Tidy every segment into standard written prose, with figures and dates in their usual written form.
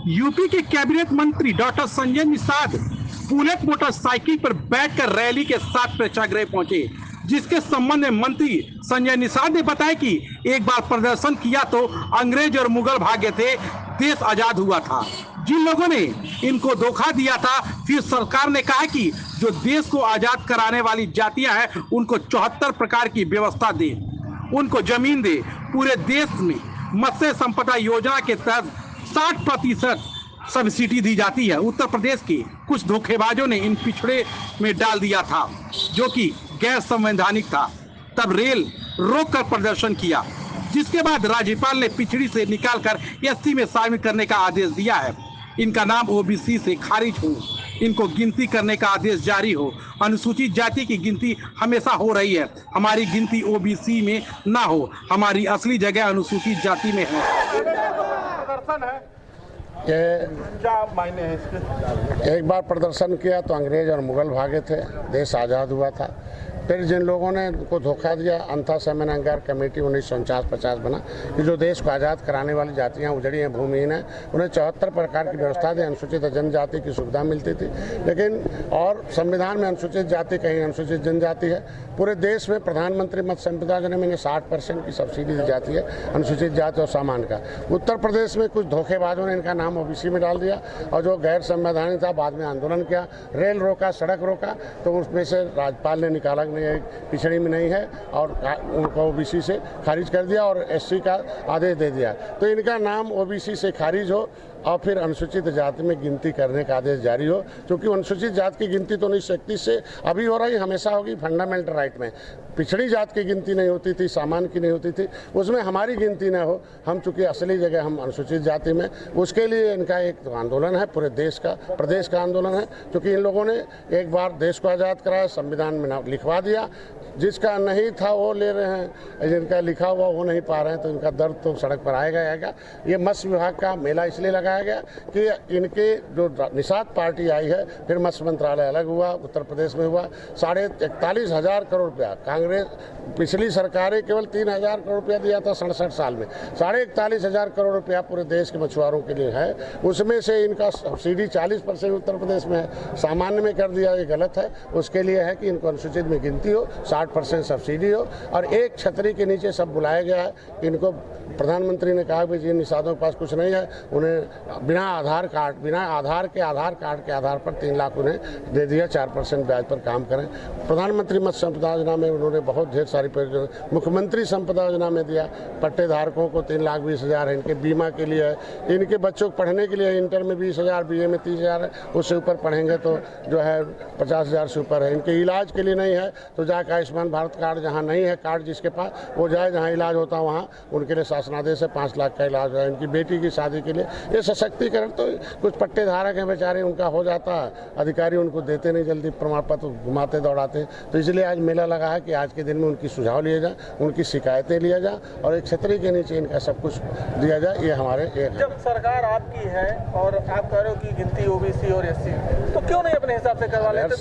UP के cabinet मंत्री doctor Sanjay Nishad bullet motorcycle पर बैठकर रैली के साथ प्रेक्षागृह पहुंचे, जिसके संबंध में मंत्री संजय निषाद ने बताया कि एक बार प्रदर्शन किया तो अंग्रेज और मुगल भागे थे, देश आजाद हुआ था। जिन लोगों ने इनको धोखा दिया था, फिर सरकार ने कहा कि जो देश को आजाद कराने वाली जातियां हैं उनको 74 प्रकार की व्यवस्था दे, उनको जमीन दे। पूरे देश में मत्स्य संपदा योजना के तहत 60% सब्सिडी दी जाती है। उत्तर प्रदेश के कुछ धोखेबाजों ने इन पिछड़े में डाल दिया था, जो कि गैर संवैधानिक था। तब रेल रोक कर प्रदर्शन किया, जिसके बाद राज्यपाल ने पिछड़ी से निकालकर एससी में शामिल करने का आदेश दिया है। इनका नाम ओबीसी से खारिज हो, इनको गिनती करने का आदेश जारी हो। अनुसूचित जाति की गिनती हमेशा हो रही है, हमारी गिनती ओबीसी में ना हो, हमारी असली जगह अनुसूचित जाति में है। क्या मायने हैं इसके? एक बार प्रदर्शन किया तो अंग्रेज और मुगल भागे थे, देश आज़ाद हुआ था। फिर जिन लोगों ने उनको धोखा दिया, अंथा सेमेनांगार कमेटी 1949-50 बना कि जो देश को आज़ाद कराने वाली जातियां उजड़ी हैं, भूमिहीन हैं, उन्हें 74 प्रकार की व्यवस्था दी, अनुसूचित जनजाति की सुविधा मिलती थी। लेकिन और संविधान में अनुसूचित जाति कहीं अनुसूचित जनजाति है। पूरे देश में प्रधानमंत्री मत्स्य संपदा योजना में 60% की सब्सिडी दी जाती है अनुसूचित जाति और सामान्य का। उत्तर प्रदेश में कुछ धोखेबाजों ने इनका नाम ओबीसी में डाल दिया और जो गैर संवैधानिक था बाद में आंदोलन किया, रेल रोका, सड़क रोका, तो उसमें से राज्यपाल ने निकाला पिछड़ी में नहीं है और उनको ओबीसी से खारिज कर दिया और एससी का आदेश दे दिया। तो इनका नाम ओबीसी से खारिज हो और फिर अनुसूचित जाति में गिनती करने का आदेश जारी हो, क्योंकि अनुसूचित जाति की गिनती तो 1931 से अभी हो रही, हमेशा होगी। फंडामेंटल राइट में पिछड़ी जात की गिनती नहीं होती थी, सामान्य की नहीं होती थी, उसमें हमारी गिनती न हो। हम चूंकि असली जगह हम अनुसूचित जाति में, उसके लिए इनका एक आंदोलन है, पूरे देश का, प्रदेश का आंदोलन है। क्योंकि इन लोगों ने एक बार देश को आज़ाद कराया, संविधान में नाम लिखवा दिया, जिसका नहीं था वो ले रहे हैं, जिनका लिखा हुआ वो नहीं पा रहे हैं, तो इनका दर्द तो सड़क पर आएगा। ये मत्स्य विभाग का मेला इसलिए लगाया गया कि इनके जो निषाद पार्टी आई है, फिर मत्स्य मंत्रालय अलग हुआ, उत्तर प्रदेश में हुआ। 41,500 करोड़ रुपया कांग्रेस पिछली सरकारें केवल 3,000 करोड़ रुपया दिया था 67 साल में। 41,500 करोड़ रुपया पूरे देश के मछुआरों के लिए है। उसमें से इनका सब्सिडी 40% उत्तर प्रदेश में है, सामान्य में कर दिया, ये गलत है। उसके लिए है कि इनको अनुसूचित में गिनती हो, 60% सब्सिडी हो और एक छतरी के नीचे सब बुलाया गया है। इनको प्रधानमंत्री ने कहा कि जिन निषादों के पास कुछ नहीं है उन्हें बिना आधार के आधार पर 3 लाख उन्हें दे दिया, 4% ब्याज पर काम करें। प्रधानमंत्री मत्स्य संपदा योजना में उन्होंने बहुत ढेर सारी परियोजना, मुख्यमंत्री संपदा योजना में दिया, पट्टेधारकों को 3,20,000 है, इनके बीमा के लिए है, इनके बच्चों को पढ़ने के लिए इंटर में 20,000, बीए में 30,000 है, उससे ऊपर पढ़ेंगे तो जो है 50,000 से ऊपर है। इनके इलाज के लिए नहीं है तो जाकर आयुष्मान भारत कार्ड, जहाँ नहीं है कार्ड जिसके पास, वो जाए जहाँ इलाज होता वहाँ उनके लिए शासनादेश है, 5 लाख का इलाज है। इनकी बेटी की शादी के लिए ये सशक्तिकरण, तो कुछ पट्टेधारक हैं बेचारे, उनका हो जाता है, अधिकारी उनको देते नहीं जल्दी प्रमाण पत्र, घुमाते दौड़ाते। तो इसलिए आज मेला लगा है कि आज के दिन में उनकी सुझाव लिए जाए, उनकी शिकायतें लिया जाए और एक छतरी के नीचे इनका सब कुछ दिया जाए। ये हमारे एक जब सरकार आपकी है और आप कह रहे हो कि गिनती ओबीसी और एससी, तो क्यों नहीं अपने हिसाब से करवा लेते?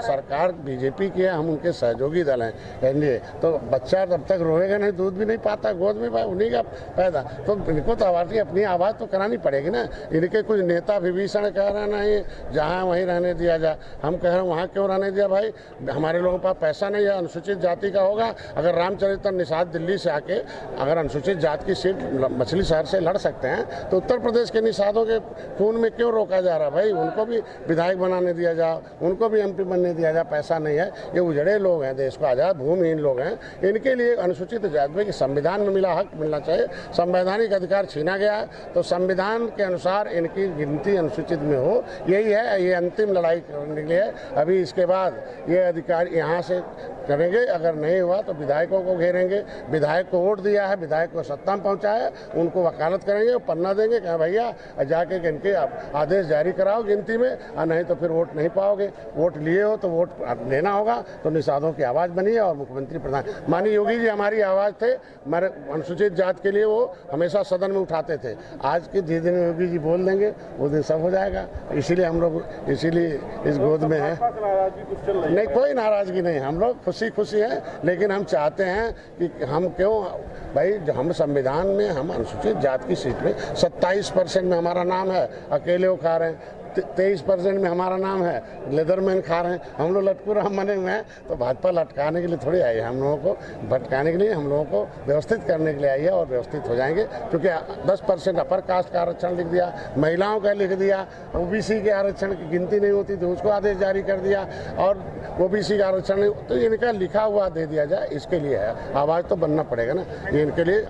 सरकार बीजेपी की है, हम उनके सहयोगी दल हैं एनडीए। तो बच्चा जब तक रोएगा नहीं, दूध भी नहीं पाता, गोद में उन्हीं का पैदा, तो इनको तो अपनी आवाज़ तो करानी पड़ेगी ना। इनके कुछ नेता विभीषण कह रहे नहीं जहाँ वहीं रहने दिया जाए, हम कह रहे हैं वहाँ क्यों रहने दिया भाई? हमारे लोगों के पास पैसा नहीं है, अनुसूचित जाति का होगा। अगर रामचरित्र निषाद दिल्ली से आके अगर अनुसूचित जाति की सीट मछली शहर से लड़ सकते हैं, तो उत्तर प्रदेश के निषादों के खून में क्यों रोका जा रहा भाई? उनको भी विधायक बनाने दिया जाए, उनको भी एमपी बनने दिया जाए। पैसा नहीं है, ये उजड़े लोग हैं, देश को आजाद भूमिहीन लोग हैं, इनके लिए अनुसूचित जाति के संविधान में मिला हक मिलना चाहिए। संवैधानिक अधिकार छीना गया है, तो संविधान के अनुसार इनकी गिनती अनुसूचित में हो, यही है। ये अंतिम लड़ाई करने के लिए अभी इसके बाद ये अधिकार यहाँ से करेंगे। अगर नहीं हुआ तो विधायकों को घेरेंगे। विधायक को वोट दिया है, विधायक को सत्ता में पहुँचाया, उनको वकालत करेंगे, पन्ना देंगे कि भैया जाके इनके आदेश जारी कराओ गिनती में, और नहीं तो फिर वोट नहीं पाओगे। वोट लिए हो तो वोट लेना होगा। तो निषादों की आवाज़ बनी है और मुख्यमंत्री प्रधान माननीय योगी जी हमारी आवाज़ थे। हमारे अनुसूचित अनुसूचित जात के लिए वो हमेशा सदन में उठाते थे। आज के जिस दिन योगी जी बोल देंगे वो दिन सब हो जाएगा। इसीलिए हम लोग इस गोद में हैं। नहीं, कोई नाराजगी नहीं, हम लोग खुशी खुशी हैं। लेकिन हम चाहते हैं कि हम क्यों भाई, हम संविधान में हम अनुसूचित जात की सीट में 27% में हमारा नाम है, अकेले वो खा रहे हैं। 23% में हमारा नाम है, लेदरमैन खा रहे हैं। हम लोग लटकू राम बने हुए हैं। तो भाजपा लटकाने के लिए थोड़ी आई है, हम लोगों को भटकाने के लिए, हम लोगों को व्यवस्थित करने के लिए आई है और व्यवस्थित हो जाएंगे। क्योंकि 10% अपर कास्ट का आरक्षण लिख दिया, महिलाओं का लिख दिया, ओबीसी के आरक्षण की गिनती नहीं होती तो उसको आदेश जारी कर दिया, और ओबीसी का आरक्षण नहीं, तो इनका लिखा हुआ दे दिया जाए। इसके लिए है, आवाज़ तो बनना पड़ेगा ना, ये इनके लिए